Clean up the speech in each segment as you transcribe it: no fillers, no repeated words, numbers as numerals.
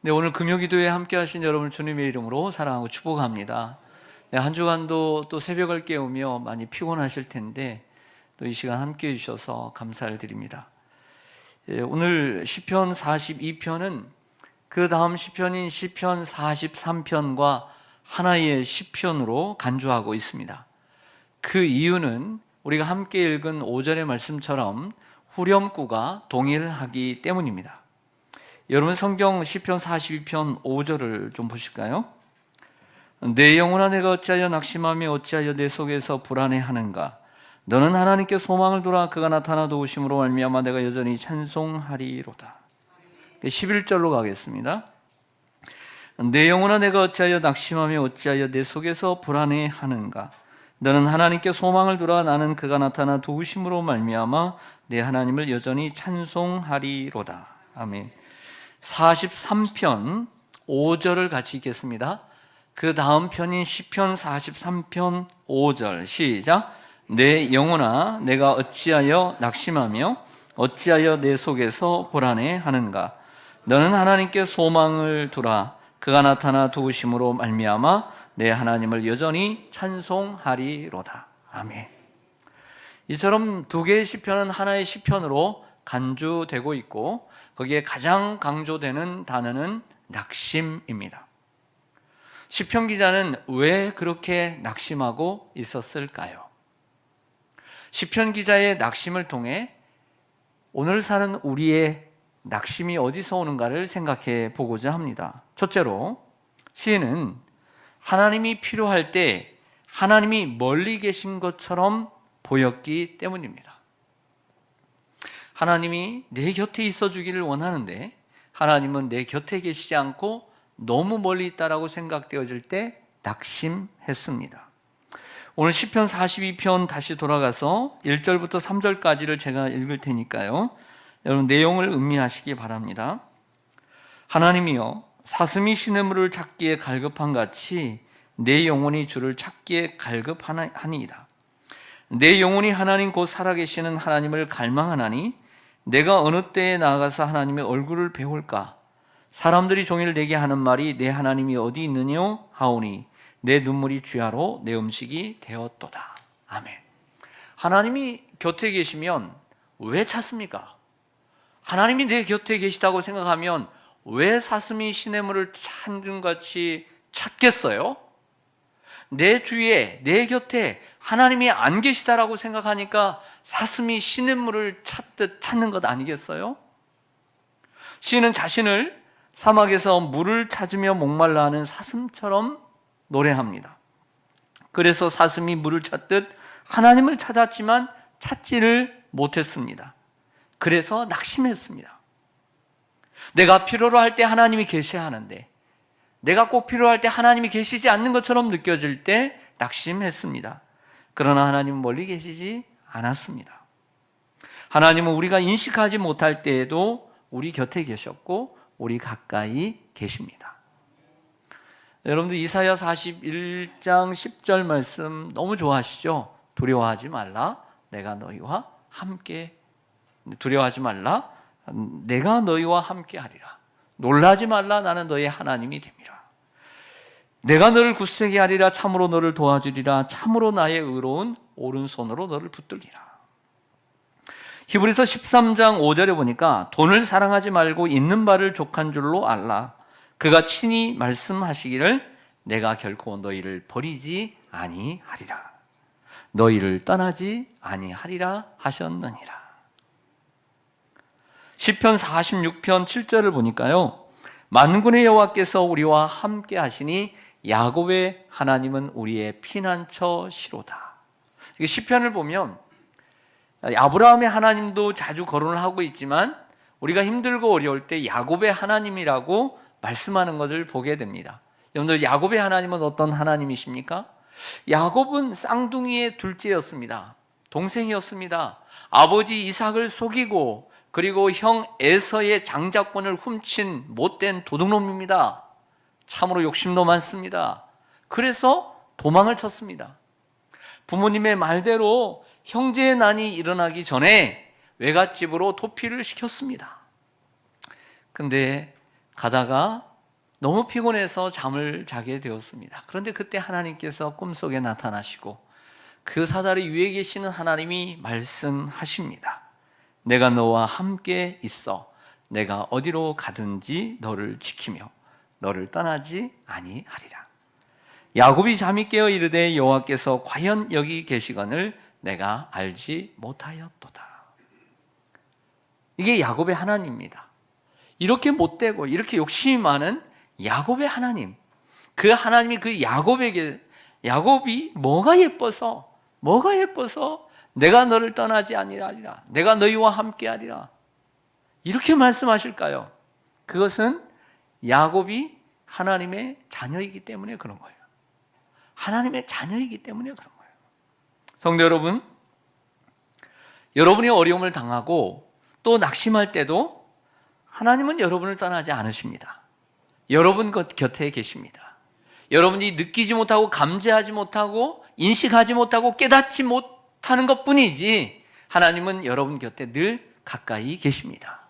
네, 오늘 금요기도에 함께 하신 여러분 주님의 이름으로 사랑하고 축복합니다. 네, 한 주간도 또 새벽을 깨우며 많이 피곤하실 텐데 또 이 시간 함께 해주셔서 감사를 드립니다. 오늘 시편 42편은 그 다음 시편인 시편 43편과 하나의 시편으로 간주하고 있습니다. 그 이유는 우리가 함께 읽은 5절의 말씀처럼 후렴구가 동일하기 때문입니다. 여러분 성경 시편 42편 5절을 좀 보실까요? 내 영혼아 내가 어찌하여 낙심하며 어찌하여 내 속에서 불안해하는가? 너는 하나님께 소망을 두라. 그가 나타나 도우심으로 말미암아 내가 여전히 찬송하리로다. 11절로 가겠습니다. 내 영혼아 내가 어찌하여 낙심하며 어찌하여 내 속에서 불안해하는가? 너는 하나님께 소망을 두라. 나는 그가 나타나 도우심으로 말미암아 내 하나님을 여전히 찬송하리로다. 아멘. 43편 5절을 같이 읽겠습니다. 그 다음 편인 시편 43편 5절 시작. 내 영혼아 내가 어찌하여 낙심하며 어찌하여 내 속에서 불안해하는가? 너는 하나님께 소망을 두라. 그가 나타나 도우심으로 말미암아 내 하나님을 여전히 찬송하리로다. 아멘. 이처럼 두 개의 시편은 하나의 시편으로 간주되고 있고 거기에 가장 강조되는 단어는 낙심입니다. 시편 기자는 왜 그렇게 낙심하고 있었을까요? 시편 기자의 낙심을 통해 오늘 사는 우리의 낙심이 어디서 오는가를 생각해 보고자 합니다. 첫째로 시인은 하나님이 필요할 때 하나님이 멀리 계신 것처럼 보였기 때문입니다. 하나님이 내 곁에 있어 주기를 원하는데 하나님은 내 곁에 계시지 않고 너무 멀리 있다라고 생각되어질 때 낙심했습니다. 오늘 시편 42편 다시 돌아가서 1절부터 3절까지를 제가 읽을 테니까요. 여러분 내용을 음미하시기 바랍니다. 하나님이여 사슴이 시냇물을 찾기에 갈급한 같이 내 영혼이 주를 찾기에 갈급하니이다. 내 영혼이 하나님 곧 살아계시는 하나님을 갈망하나니 내가 어느 때에 나아가서 하나님의 얼굴을 배울까? 사람들이 종일 내게 하는 말이 내 하나님이 어디 있느냐 하오니 내 눈물이 주야로 내 음식이 되었도다. 아멘. 하나님이 곁에 계시면 왜 찾습니까? 하나님이 내 곁에 계시다고 생각하면 왜 사슴이 시냇물을 찾는같이 찾겠어요? 내 주위에 내 곁에 하나님이 안 계시다라고 생각하니까 사슴이 시냇물을 찾듯 찾는 것 아니겠어요? 시인은 자신을 사막에서 물을 찾으며 목말라 하는 사슴처럼 노래합니다. 그래서 사슴이 물을 찾듯 하나님을 찾았지만 찾지를 못했습니다. 그래서 낙심했습니다. 내가 필요로 할 때 하나님이 계셔야 하는데 내가 꼭 필요할 때 하나님이 계시지 않는 것처럼 느껴질 때 낙심했습니다. 그러나 하나님은 멀리 계시지 않았습니다. 하나님은 우리가 인식하지 못할 때에도 우리 곁에 계셨고 우리 가까이 계십니다. 여러분들 이사야 41장 10절 말씀 너무 좋아하시죠? 두려워하지 말라 내가 너희와 함께 두려워하지 말라 내가 너희와 함께 하리라. 놀라지 말라 나는 너희 하나님이 됨이라. 내가 너를 굳세게 하리라. 참으로 너를 도와주리라. 참으로 나의 의로운 오른손으로 너를 붙들리라. 히브리서 13장 5절에 보니까 돈을 사랑하지 말고 있는 바를 족한 줄로 알라. 그가 친히 말씀하시기를 내가 결코 너희를 버리지 아니하리라. 너희를 떠나지 아니하리라 하셨느니라. 시편 46편 7절을 보니까요. 만군의 여호와께서 우리와 함께 하시니 야곱의 하나님은 우리의 피난처시로다. 시편을 보면 아브라함의 하나님도 자주 거론을 하고 있지만 우리가 힘들고 어려울 때 야곱의 하나님이라고 말씀하는 것을 보게 됩니다. 여러분들 야곱의 하나님은 어떤 하나님이십니까? 야곱은 쌍둥이의 둘째였습니다. 동생이었습니다. 아버지 이삭을 속이고 그리고 형 에서의 장자권을 훔친 못된 도둑놈입니다. 참으로 욕심도 많습니다. 그래서 도망을 쳤습니다. 부모님의 말대로 형제의 난이 일어나기 전에 외갓집으로 도피를 시켰습니다. 근데 가다가 너무 피곤해서 잠을 자게 되었습니다. 그런데 그때 하나님께서 꿈속에 나타나시고 그 사다리 위에 계시는 하나님이 말씀하십니다. 내가 너와 함께 있어 내가 어디로 가든지 너를 지키며 너를 떠나지 아니하리라. 야곱이 잠이 깨어 이르되 여호와께서 과연 여기 계시거늘 내가 알지 못하였도다. 이게 야곱의 하나님입니다. 이렇게 못되고 이렇게 욕심이 많은 야곱의 하나님, 그 하나님이 그 야곱에게, 야곱이 뭐가 예뻐서 내가 너를 떠나지 아니하리라, 내가 너희와 함께하리라, 이렇게 말씀하실까요? 그것은 야곱이 하나님의 자녀이기 때문에 그런 거예요. 하나님의 자녀이기 때문에 그런 거예요. 성도 여러분, 여러분이 어려움을 당하고 또 낙심할 때도 하나님은 여러분을 떠나지 않으십니다. 여러분 곁에 계십니다. 여러분이 느끼지 못하고 감지하지 못하고 인식하지 못하고 깨닫지 못하는 것뿐이지 하나님은 여러분 곁에 늘 가까이 계십니다.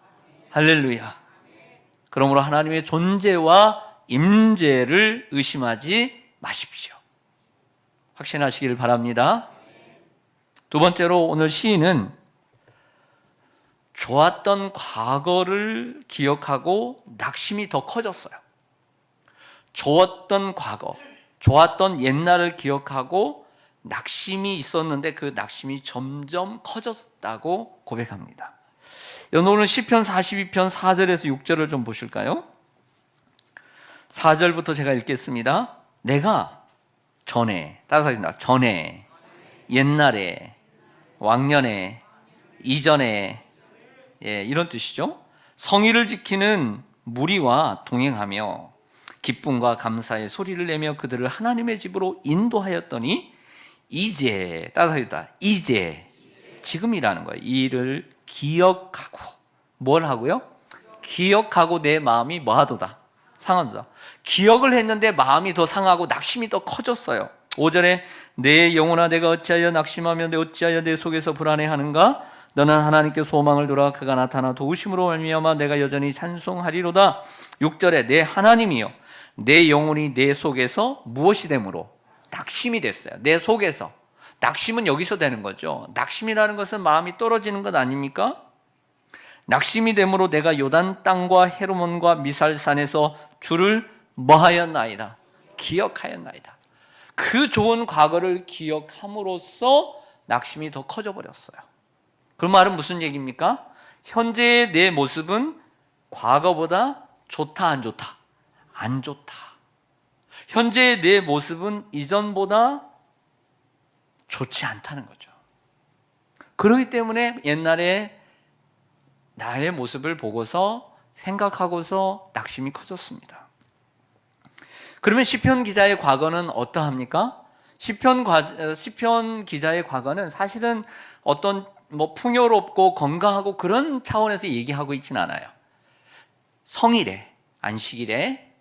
할렐루야. 그러므로 하나님의 존재와 임재를 의심하지 마십시오. 확신하시길 바랍니다. 두 번째로 오늘 시인은 좋았던 과거를 기억하고 낙심이 더 커졌어요. 좋았던 과거, 좋았던 옛날을 기억하고 낙심이 있었는데 그 낙심이 점점 커졌다고 고백합니다. 오늘 시편 42편 4절에서 6절을 좀 보실까요? 4절부터 제가 읽겠습니다. 내가 전에, 따라서 읽는다. 전에, 옛날에, 왕년에, 이전에, 이런 뜻이죠. 성의를 지키는 무리와 동행하며 기쁨과 감사의 소리를 내며 그들을 하나님의 집으로 인도하였더니 이제, 따라서 읽다. 이제, 지금이라는 거예요. 이 일을 기억하고, 뭘 하고요? 기억하고 내 마음이 뭐하도다? 상하도다. 기억을 했는데 마음이 더 상하고 낙심이 더 커졌어요. 5절에 내 영혼아 내가 어찌하여 낙심하며 어찌하여 내 속에서 불안해하는가? 너는 하나님께 소망을 두라. 그가 나타나 도우심으로 말미암아 내가 여전히 찬송하리로다. 6절에 내 하나님이여 내 영혼이 내 속에서 무엇이 되므로? 낙심이 됐어요. 내 속에서. 낙심은 여기서 되는 거죠. 낙심이라는 것은 마음이 떨어지는 것 아닙니까? 낙심이 되므로 내가 요단 땅과 헤르몬과 미살산에서 주를 뭐하였나이다? 기억하였나이다. 그 좋은 과거를 기억함으로써 낙심이 더 커져 버렸어요. 그 말은 무슨 얘기입니까? 현재의 내 모습은 과거보다 좋다 안 좋다? 안 좋다. 현재의 내 모습은 이전보다 좋지 않다는 거죠. 그렇기 때문에 옛날에 나의 모습을 보고서 생각하고서 낙심이 커졌습니다. 그러면 시편 기자의 과거는 어떠합니까? 시편 기자의 과거는 사실은 어떤 풍요롭고 건강하고 그런 차원에서 얘기하고 있지는 않아요. 성일에, 안식일에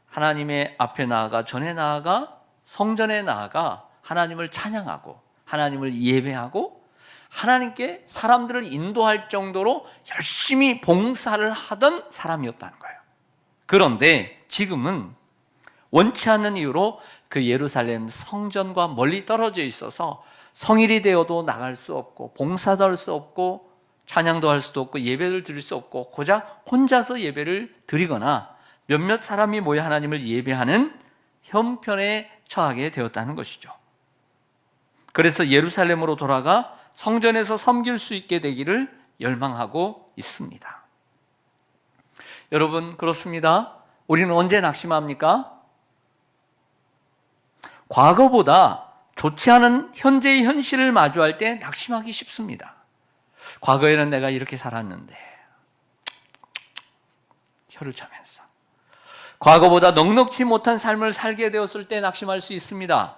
하나님의 앞에 나아가, 전에 나아가, 성전에 나아가 하나님을 찬양하고 하나님을 예배하고 하나님께 사람들을 인도할 정도로 열심히 봉사를 하던 사람이었다는 거예요. 그런데 지금은 원치 않는 이유로 그 예루살렘 성전과 멀리 떨어져 있어서 성일이 되어도 나갈 수 없고 봉사도 할 수 없고 찬양도 할 수도 없고 예배를 드릴 수 없고 고작 혼자서 예배를 드리거나 몇몇 사람이 모여 하나님을 예배하는 형편에 처하게 되었다는 것이죠. 그래서 예루살렘으로 돌아가 성전에서 섬길 수 있게 되기를 열망하고 있습니다. 여러분, 그렇습니다. 우리는 언제 낙심합니까? 과거보다 좋지 않은 현재의 현실을 마주할 때 낙심하기 쉽습니다. 과거에는 내가 이렇게 살았는데 혀를 차면서 과거보다 넉넉지 못한 삶을 살게 되었을 때 낙심할 수 있습니다.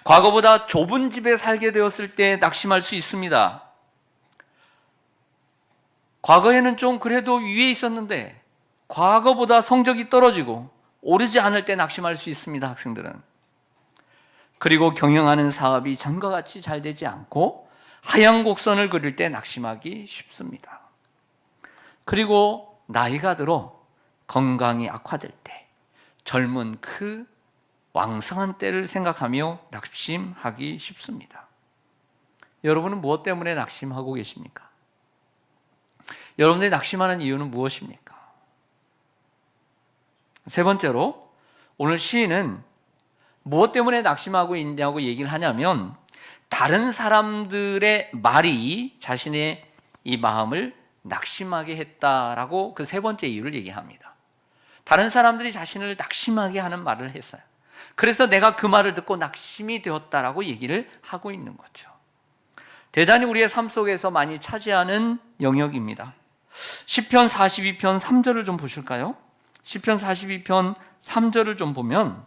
과거보다 좁은 집에 살게 되었을 때 낙심할 수 있습니다. 과거에는 좀 그래도 위에 있었는데 과거보다 성적이 떨어지고 오르지 않을 때 낙심할 수 있습니다. 학생들은. 그리고 경영하는 사업이 전과 같이 잘 되지 않고 하향 곡선을 그릴 때 낙심하기 쉽습니다. 그리고 나이가 들어 건강이 악화될 때, 젊은 그 왕성한 때를 생각하며 낙심하기 쉽습니다. 여러분은 무엇 때문에 낙심하고 계십니까? 여러분들이 낙심하는 이유는 무엇입니까? 세 번째로, 오늘 시인은 무엇 때문에 낙심하고 있냐고 얘기를 하냐면, 다른 사람들의 말이 자신의 이 마음을 낙심하게 했다라고 그 세 번째 이유를 얘기합니다. 다른 사람들이 자신을 낙심하게 하는 말을 했어요. 그래서 내가 그 말을 듣고 낙심이 되었다라고 얘기를 하고 있는 거죠. 대단히 우리의 삶 속에서 많이 차지하는 영역입니다. 시편 42편 3절을 좀 보실까요? 시편 42편 3절을 좀 보면,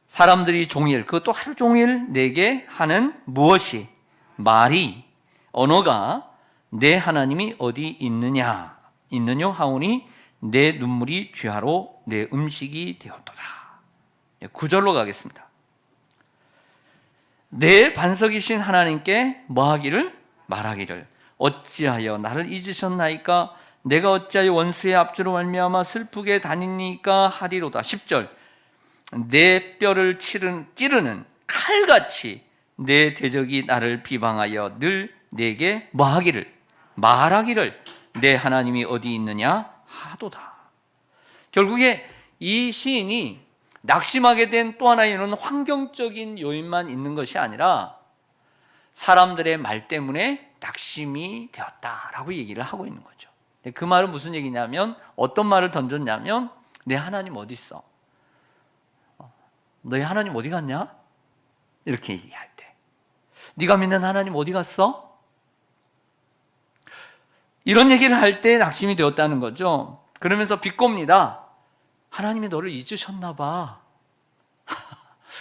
사람들이 종일, 그것도 하루 종일 내게 하는 무엇이, 말이, 언어가 내 하나님이 어디 있느냐 하오니 내 눈물이 죄하로 내 음식이 되었도다. 9절로 가겠습니다. 내 반석이신 하나님께 뭐하기를? 말하기를, 어찌하여 나를 잊으셨나이까? 내가 어찌하여 원수의 압주로 말미암아 슬프게 다니니까 하리로다. 10절, 내 뼈를 찌르는 칼같이 내 대적이 나를 비방하여 늘 내게 뭐하기를? 말하기를, 내 하나님이 어디 있느냐 하도다. 결국에 이 시인이 낙심하게 된 또 하나의 이유는 환경적인 요인만 있는 것이 아니라 사람들의 말 때문에 낙심이 되었다라고 얘기를 하고 있는 거죠. 그 말은 무슨 얘기냐면, 어떤 말을 던졌냐면, 내 하나님 어디 있어? 너희 하나님 어디 갔냐? 이렇게 얘기할 때, 네가 믿는 하나님 어디 갔어? 이런 얘기를 할 때 낙심이 되었다는 거죠. 그러면서 비꼽니다. 하나님이 너를 잊으셨나 봐.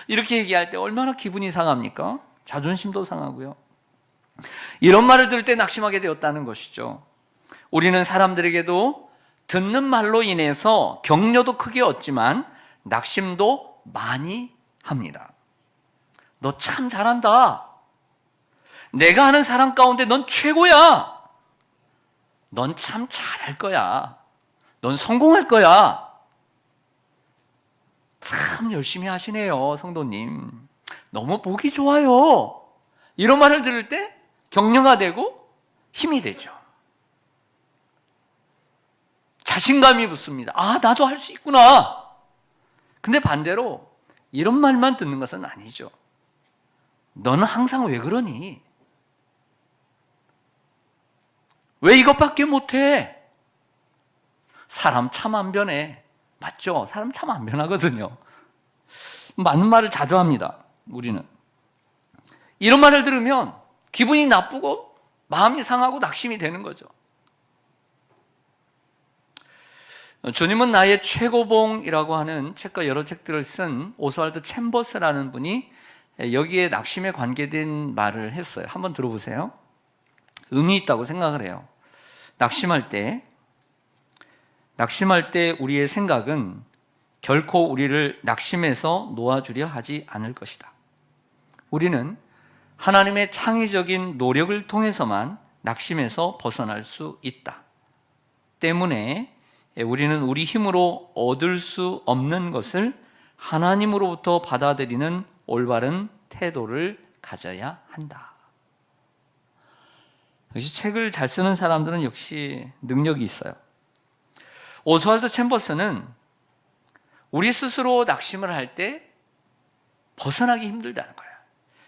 이렇게 얘기할 때 얼마나 기분이 상합니까? 자존심도 상하고요. 이런 말을 들을 때 낙심하게 되었다는 것이죠. 우리는 사람들에게도 듣는 말로 인해서 격려도 크게 얻지만 낙심도 많이 합니다. 너 참 잘한다. 내가 아는 사람 가운데 넌 최고야. 넌 참 잘할 거야. 넌 성공할 거야. 참 열심히 하시네요, 성도님. 너무 보기 좋아요. 이런 말을 들을 때 격려가 되고 힘이 되죠. 자신감이 붙습니다. 아, 나도 할 수 있구나. 근데 반대로 이런 말만 듣는 것은 아니죠. 너는 항상 왜 그러니? 왜 이것밖에 못해? 사람 참 안 변해. 맞죠? 사람 참 안 변하거든요. 많은 말을 자주 합니다, 우리는. 이런 말을 들으면 기분이 나쁘고 마음이 상하고 낙심이 되는 거죠. 주님은 나의 최고봉이라고 하는 책과 여러 책들을 쓴 오스왈드 챔버스라는 분이 여기에 낙심에 관계된 말을 했어요. 한번 들어보세요. 의미 있다고 생각을 해요. 낙심할 때 우리의 생각은 결코 우리를 낙심에서 놓아주려 하지 않을 것이다. 우리는 하나님의 창의적인 노력을 통해서만 낙심에서 벗어날 수 있다. 때문에 우리는 우리 힘으로 얻을 수 없는 것을 하나님으로부터 받아들이는 올바른 태도를 가져야 한다. 역시 책을 잘 쓰는 사람들은 역시 능력이 있어요. 오스왈드 챔버스는 우리 스스로 낙심을 할 때 벗어나기 힘들다는 거예요.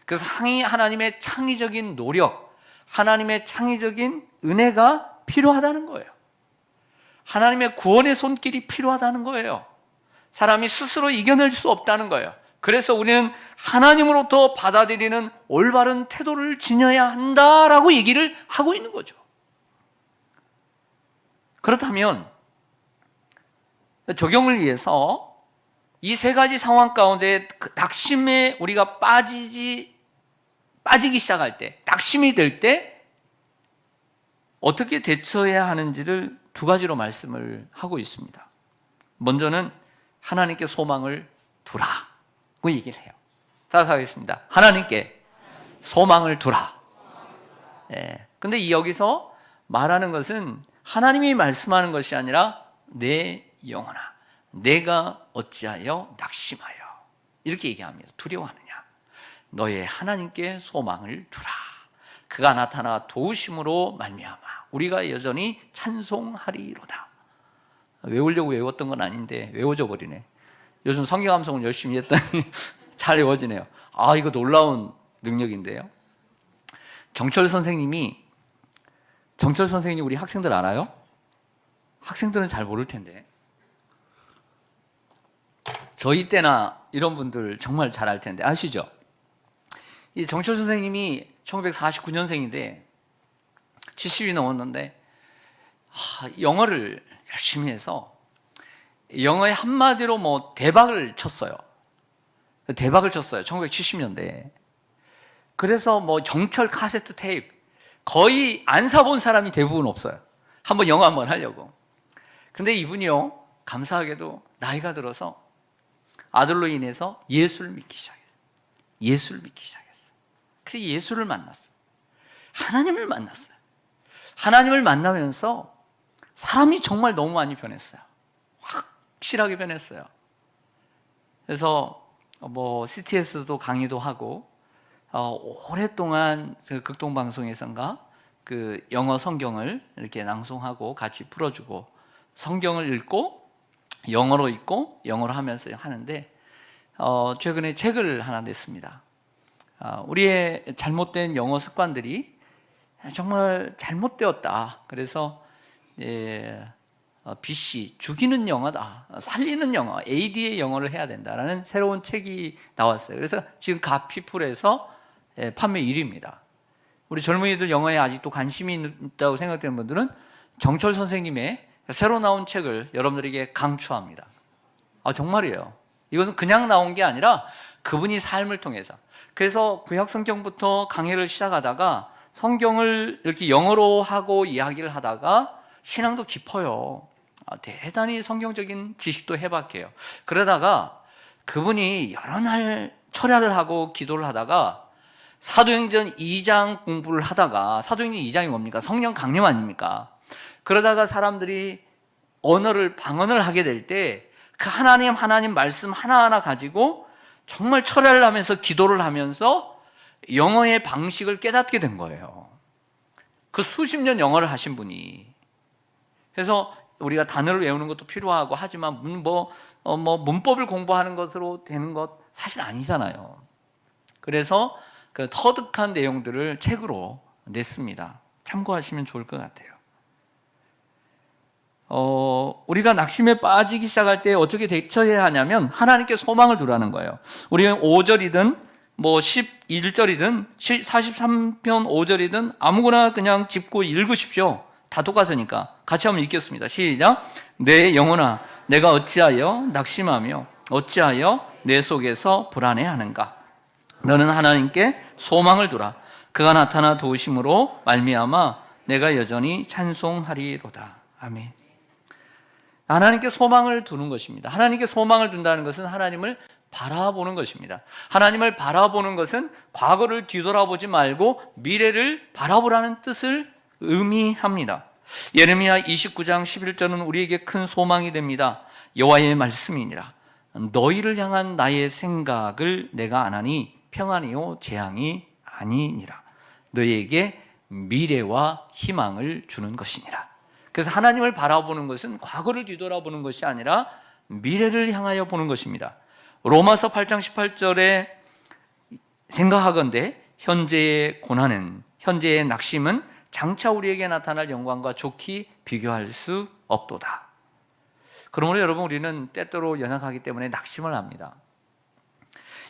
그래서 하나님의 창의적인 노력, 하나님의 창의적인 은혜가 필요하다는 거예요. 하나님의 구원의 손길이 필요하다는 거예요. 사람이 스스로 이겨낼 수 없다는 거예요. 그래서 우리는 하나님으로부터 받아들이는 올바른 태도를 지녀야 한다라고 얘기를 하고 있는 거죠. 그렇다면 적용을 위해서 이 세 가지 상황 가운데 낙심에 우리가 빠지기 시작할 때, 낙심이 될 때 어떻게 대처해야 하는지를 두 가지로 말씀을 하고 있습니다. 먼저는 하나님께 소망을 두라고 얘기를 해요. 따라서 하겠습니다. 하나님께 소망을 두라. 근데 여기서 말하는 것은 하나님이 말씀하는 것이 아니라 내 영혼아, 내가 어찌하여 낙심하여, 이렇게 얘기합니다. 두려워하느냐? 너의 하나님께 소망을 두라. 그가 나타나 도우심으로 말미암아 우리가 여전히 찬송하리로다. 외우려고 외웠던 건 아닌데 외워져 버리네. 요즘 성경 암송을 열심히 했더니 잘 외워지네요. 아, 이거 놀라운 능력인데요. 정철 선생님이 우리 학생들 알아요? 학생들은 잘 모를 텐데 저희 때나 이런 분들 정말 잘 알 텐데 아시죠? 이 정철 선생님이 1949년생인데 70이 넘었는데 영어를 열심히 해서 영어의 한마디로 뭐 대박을 쳤어요. 1970년대에. 그래서 뭐 정철 카세트 테이프 거의 안 사본 사람이 대부분 없어요. 영어 한번 하려고. 근데 이분이요, 감사하게도 나이가 들어서 아들로 인해서 예수를 믿기 시작했어요. 그래서 예수를 만났어요. 하나님을 만났어요. 하나님을 만나면서 사람이 정말 너무 많이 변했어요. 확실하게 변했어요. 그래서 뭐 CTS도 강의도 하고 오랫동안 그 극동방송에선가 그 영어 성경을 이렇게 낭송하고 같이 풀어주고 성경을 읽고 영어로 읽고 영어로 하면서 하는데 최근에 책을 하나 냈습니다. 우리의 잘못된 영어 습관들이 정말 잘못되었다. 그래서 BC 죽이는 영어다, 살리는 영어, AD의 영어를 해야 된다라는 새로운 책이 나왔어요. 그래서 지금 갓피플에서 판매 1위입니다. 우리 젊은이들 영어에 아직도 관심이 있다고 생각되는 분들은 정철 선생님의 새로 나온 책을 여러분들에게 강추합니다. 정말이에요. 이것은 그냥 나온 게 아니라 그분이 삶을 통해서. 그래서 구약 성경부터 강의를 시작하다가 성경을 이렇게 영어로 하고 이야기를 하다가 신앙도 깊어요. 대단히 성경적인 지식도 해박해요. 그러다가 그분이 여러 날 철야를 하고 기도를 하다가 사도행전 2장 공부를 하다가, 사도행전 2장이 뭡니까? 성령 강림 아닙니까? 그러다가 사람들이 방언을 하게 될 때 그 하나님 말씀 하나하나 가지고 정말 철야를 하면서 기도를 하면서 영어의 방식을 깨닫게 된 거예요. 그 수십 년 영어를 하신 분이. 그래서 우리가 단어를 외우는 것도 필요하고 하지만 문법을 공부하는 것으로 되는 것 사실 아니잖아요. 그래서 그 터득한 내용들을 책으로 냈습니다. 참고하시면 좋을 것 같아요. 우리가 낙심에 빠지기 시작할 때 어떻게 대처해야 하냐면 하나님께 소망을 두라는 거예요. 우리는 5절이든 11절이든 43편 5절이든 아무거나 그냥 짚고 읽으십시오. 다 똑같으니까 같이 한번 읽겠습니다. 시작. 내 영혼아, 내가 어찌하여 낙심하며 어찌하여 내 속에서 불안해하는가? 너는 하나님께 소망을 두라. 그가 나타나 도우심으로 말미암아 내가 여전히 찬송하리로다. 아멘. 하나님께 소망을 두는 것입니다. 하나님께 소망을 둔다는 것은 하나님을 바라보는 것입니다. 하나님을 바라보는 것은 과거를 뒤돌아보지 말고 미래를 바라보라는 뜻을 의미합니다. 예레미야 29장 11절은 우리에게 큰 소망이 됩니다. 여호와의 말씀이니라. 너희를 향한 나의 생각을 내가 아나니 평안이요 재앙이 아니니라. 너희에게 미래와 희망을 주는 것이니라. 그래서 하나님을 바라보는 것은 과거를 뒤돌아보는 것이 아니라 미래를 향하여 보는 것입니다. 로마서 8장 18절에 생각하건대 현재의 고난은, 현재의 낙심은 장차 우리에게 나타날 영광과 좋게 비교할 수 없도다. 그러므로 여러분, 우리는 때때로 연약하기 때문에 낙심을 합니다.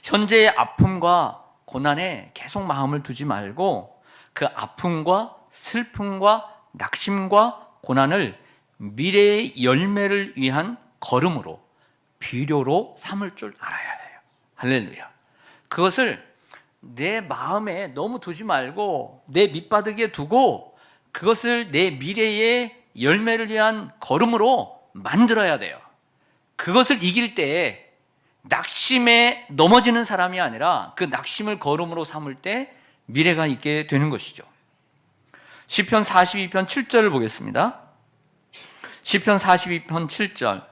현재의 아픔과 고난에 계속 마음을 두지 말고 그 아픔과 슬픔과 낙심과 고난을 미래의 열매를 위한 걸음으로, 비료로 삼을 줄 알아야 해요. 할렐루야. 그것을 내 마음에 너무 두지 말고 내 밑바닥에 두고 그것을 내 미래의 열매를 위한 걸음으로 만들어야 돼요. 그것을 이길 때 낙심에 넘어지는 사람이 아니라 그 낙심을 걸음으로 삼을 때 미래가 있게 되는 것이죠. 시편 42편 7절을 보겠습니다. 시편 42편 7절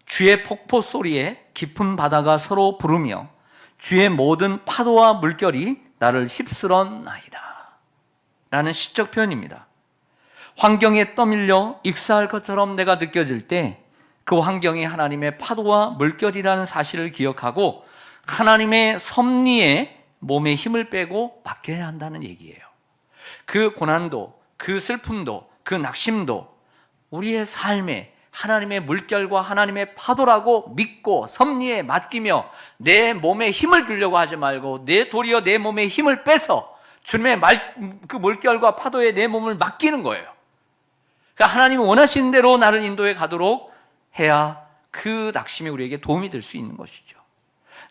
주의 폭포 소리에 깊은 바다가 서로 부르며 주의 모든 파도와 물결이 나를 휩쓸었나이다 라는 시적 표현입니다. 환경에 떠밀려 익사할 것처럼 내가 느껴질 때 그 환경이 하나님의 파도와 물결이라는 사실을 기억하고 하나님의 섭리에 몸에 힘을 빼고 맡겨야 한다는 얘기예요. 그 고난도, 그 슬픔도, 그 낙심도 우리의 삶에 하나님의 물결과 하나님의 파도라고 믿고 섭리에 맡기며 내 몸에 힘을 주려고 하지 말고 도리어 내 몸에 힘을 빼서 주님의 그 물결과 파도에 내 몸을 맡기는 거예요. 그러니까 하나님이 원하시는 대로 나를 인도해 가도록 해야 그 낙심이 우리에게 도움이 될 수 있는 것이죠.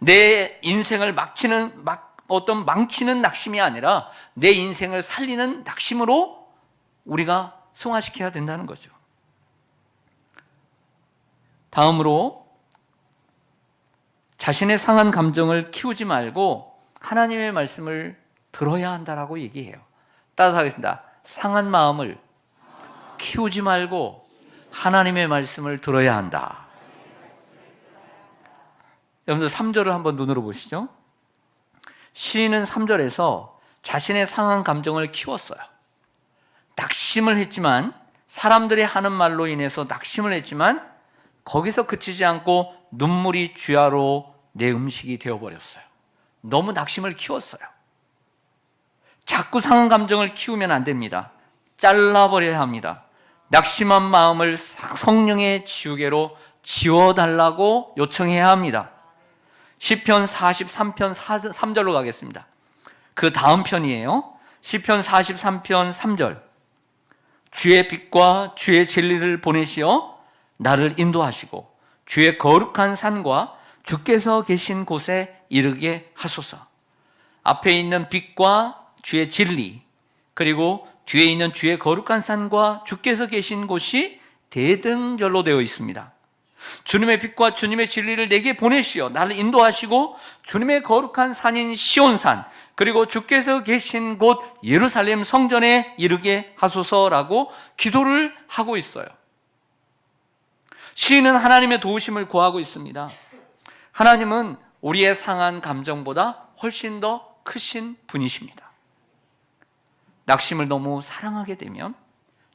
내 인생을 망치는 낙심이 아니라 내 인생을 살리는 낙심으로 우리가 승화시켜야 된다는 거죠. 다음으로 자신의 상한 감정을 키우지 말고 하나님의 말씀을 들어야 한다라고 얘기해요. 따라하겠습니다. 상한 마음을 키우지 말고 하나님의 말씀을 들어야 한다. 여러분들 3절을 한번 눈으로 보시죠. 시인은 3절에서 자신의 상한 감정을 키웠어요. 낙심을 했지만, 사람들이 하는 말로 인해서 낙심을 했지만 거기서 그치지 않고 눈물이 주야로 내 음식이 되어버렸어요. 너무 낙심을 키웠어요. 자꾸 상한 감정을 키우면 안 됩니다. 잘라버려야 합니다. 낙심한 마음을 성령의 지우개로 지워달라고 요청해야 합니다. 시편 43편 3절로 가겠습니다. 그 다음 편이에요. 시편 43편 3절 주의 빛과 주의 진리를 보내시어 나를 인도하시고 주의 거룩한 산과 주께서 계신 곳에 이르게 하소서. 앞에 있는 빛과 주의 진리, 그리고 뒤에 있는 주의 거룩한 산과 주께서 계신 곳이 대등절로 되어 있습니다. 주님의 빛과 주님의 진리를 내게 보내시어 나를 인도하시고 주님의 거룩한 산인 시온산, 그리고 주께서 계신 곳 예루살렘 성전에 이르게 하소서라고 기도를 하고 있어요. 시인은 하나님의 도우심을 구하고 있습니다. 하나님은 우리의 상한 감정보다 훨씬 더 크신 분이십니다. 낙심을 너무 사랑하게 되면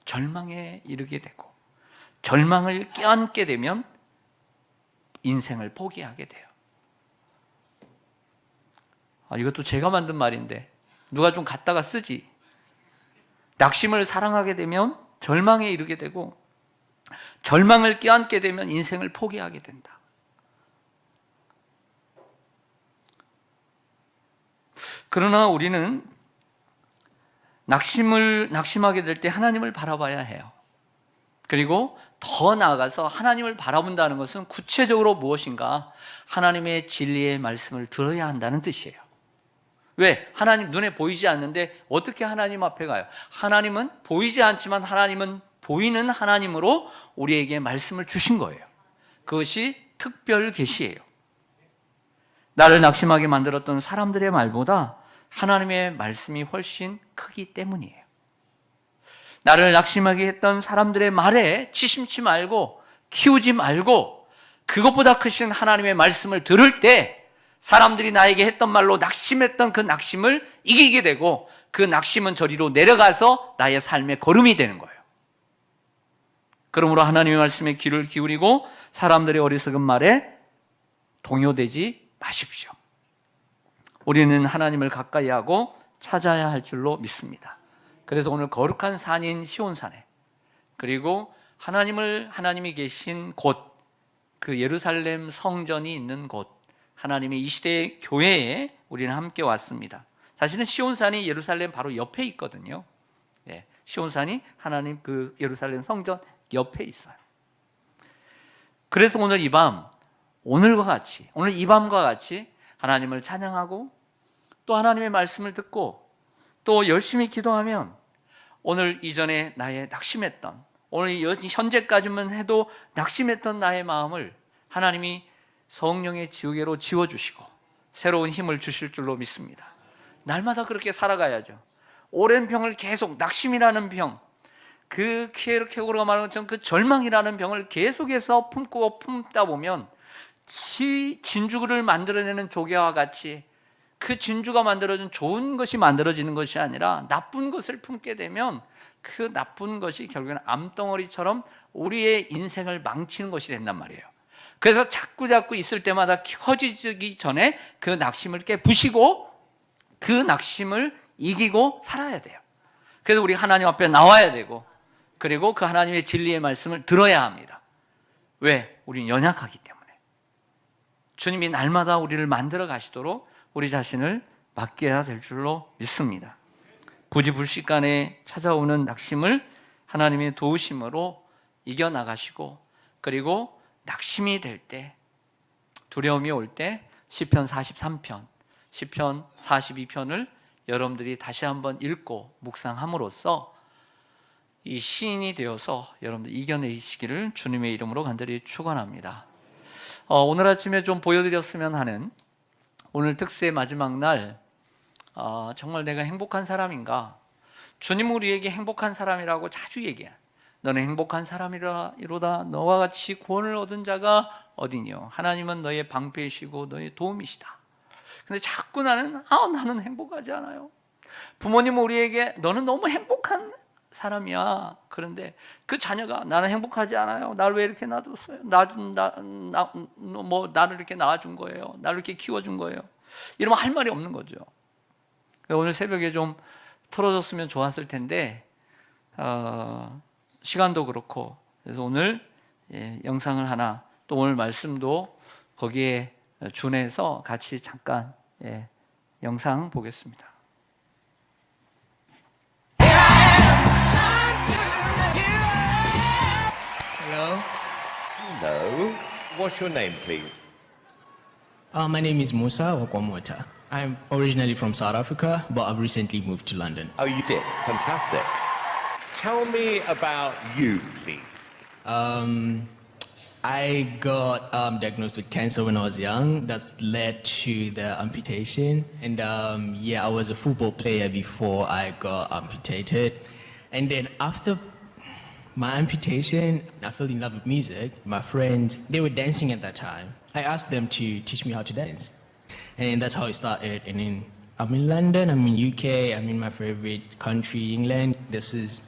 절망에 이르게 되고, 절망을 껴안게 되면 인생을 포기하게 돼요. 이것도 제가 만든 말인데 누가 좀 갖다가 쓰지. 낙심을 사랑하게 되면 절망에 이르게 되고, 절망을 껴안게 되면 인생을 포기하게 된다. 그러나 우리는 낙심하게 될 때 하나님을 바라봐야 해요. 그리고 더 나아가서 하나님을 바라본다는 것은 구체적으로 무엇인가 하나님의 진리의 말씀을 들어야 한다는 뜻이에요. 왜? 하나님 눈에 보이지 않는데 어떻게 하나님 앞에 가요? 하나님은 보이지 않지만 하나님은 보이는 하나님으로 우리에게 말씀을 주신 거예요. 그것이 특별 계시예요. 나를 낙심하게 만들었던 사람들의 말보다 하나님의 말씀이 훨씬 크기 때문이에요. 나를 낙심하게 했던 사람들의 말에 치심치 말고 키우지 말고 그것보다 크신 하나님의 말씀을 들을 때 사람들이 나에게 했던 말로 낙심했던 그 낙심을 이기게 되고, 그 낙심은 저리로 내려가서 나의 삶의 걸음이 되는 거예요. 그러므로 하나님의 말씀에 귀를 기울이고 사람들의 어리석은 말에 동요되지 마십시오. 우리는 하나님을 가까이 하고 찾아야 할 줄로 믿습니다. 그래서 오늘 거룩한 산인 시온산에, 그리고 하나님이 계신 곳, 그 예루살렘 성전이 있는 곳, 하나님의 이 시대의 교회에 우리는 함께 왔습니다. 사실은 시온산이 예루살렘 바로 옆에 있거든요. 시온산이 하나님 그 예루살렘 성전 옆에 있어요. 그래서 오늘 이 밤과 같이 하나님을 찬양하고 또 하나님의 말씀을 듣고 또 열심히 기도하면 오늘 이전에 나의 낙심했던, 오늘 현재까지만 해도 낙심했던 나의 마음을 하나님이 성령의 지우개로 지워주시고 새로운 힘을 주실 줄로 믿습니다. 날마다 그렇게 살아가야죠. 오랜 병을 계속, 낙심이라는 병, 그 케르케고르가 말한 것처럼 그 절망이라는 병을 계속해서 품고 품다 보면 진주를 만들어내는 조개와 같이 그 진주가 만들어준 좋은 것이 만들어지는 것이 아니라 나쁜 것을 품게 되면 그 나쁜 것이 결국에는 암덩어리처럼 우리의 인생을 망치는 것이 된단 말이에요. 그래서 자꾸 있을 때마다 커지기 전에 그 낙심을 깨부시고 그 낙심을 이기고 살아야 돼요. 그래서 우리 하나님 앞에 나와야 되고, 그리고 그 하나님의 진리의 말씀을 들어야 합니다. 왜? 우리는 연약하기 때문에. 주님이 날마다 우리를 만들어 가시도록 우리 자신을 맡겨야 될 줄로 믿습니다. 부지불식간에 찾아오는 낙심을 하나님의 도우심으로 이겨나가시고, 그리고 낙심이 될 때, 두려움이 올 때 시편 43편, 시편 42편을 여러분들이 다시 한번 읽고 묵상함으로써 이 시인이 되어서 여러분들 이겨내시기를 주님의 이름으로 간절히 축원합니다. 오늘 아침에 좀 보여드렸으면 하는, 오늘 특세의 마지막 날, 정말 내가 행복한 사람인가? 주님은 우리에게 행복한 사람이라고 자주 얘기해요. 너는 행복한 사람이로다. 너와 같이 구원을 얻은 자가 어디뇨? 하나님은 너의 방패이시고 너의 도움이시다. 근데 자꾸 나는 행복하지 않아요. 부모님은 우리에게 너는 너무 행복한 사람이야. 그런데 그 자녀가 나는 행복하지 않아요. 나를 왜 이렇게 놔뒀어요? 나를 이렇게 낳아준 거예요. 나를 이렇게 키워준 거예요. 이러면 할 말이 없는 거죠. 오늘 새벽에 좀 털어줬으면 좋았을 텐데 시간도 그렇고, 그래서 오늘 영상을 하나, 또 오늘 말씀도 거기에 준해서 같이 잠깐 영상 보겠습니다. Hello. Hello. What's your name, please? My name is Musa Wakwamota. I'm originally from South Africa, but I've recently moved to London. Oh, you did. Fantastic. Tell me about you, please. I got diagnosed with cancer when I was young. That's led to the amputation. And I was a football player before I got amputated. And then after my amputation, I fell in love with music. My friends, they were dancing at that time. I asked them to teach me how to dance. And that's how it started. And then I'm in London, I'm in UK, I'm in my favorite country, England. This is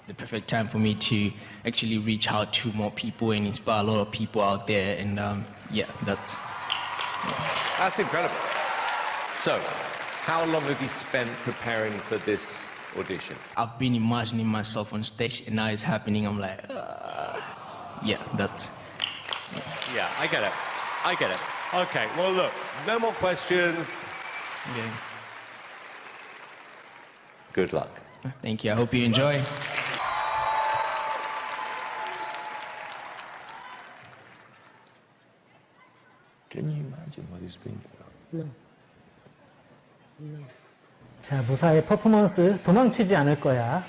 the perfect time for me to actually reach out to more people and inspire a lot of people out there. And that's... That's incredible. So, how long have you spent preparing for this audition? I've been imagining myself on stage and now it's happening. I'm like, that's... Yeah, I get it. Okay, well look, no more questions. Okay. Good luck. Thank you. I hope you enjoy. Can you imagine what he's been through? 자, 무사의 퍼포먼스 도망치지 않을 거야.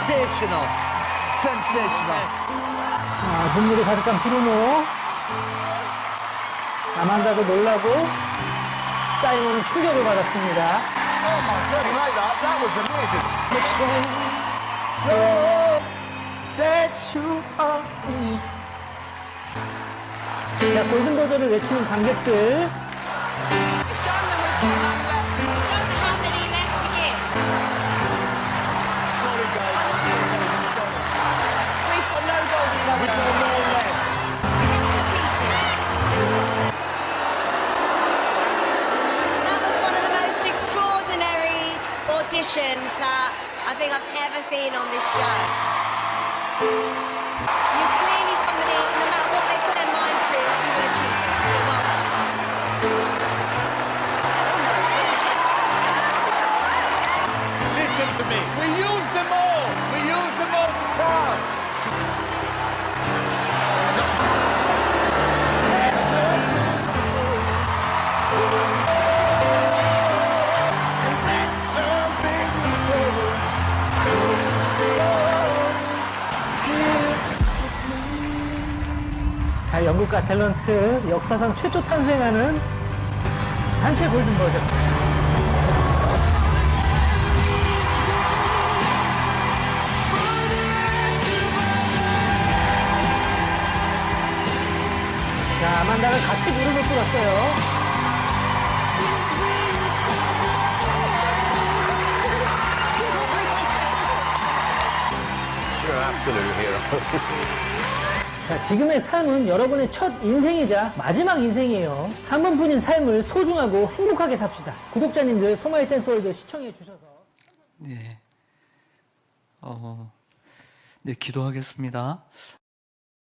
Sensational. Sensational. 아, 눈물이 가득한 브루노. 아만다도 놀라고 사이먼은 충격을 받았습니다. Oh my God, you like that? That was amazing. 자, 골든버저를 외치는 관객들. That was one of the most extraordinary auditions that I think I've ever seen on this show. You're clearly somebody, no matter what they put their mind to, you will achieve it. So well done. Listen to me. We used them all. We used them all for crowd. 자, 영국과 탤런트 역사상 최초 탄생하는 단체 골든버저. 자, 아만다가 같이 무릎을 꿇었어요. You're an absolute hero. 자, 지금의 삶은 여러분의 첫 인생이자 마지막 인생이에요. 한 번뿐인 삶을 소중하고 행복하게 삽시다. 구독자님들, 소마이 댄스월드 시청해 주셔서. 네. 네, 기도하겠습니다.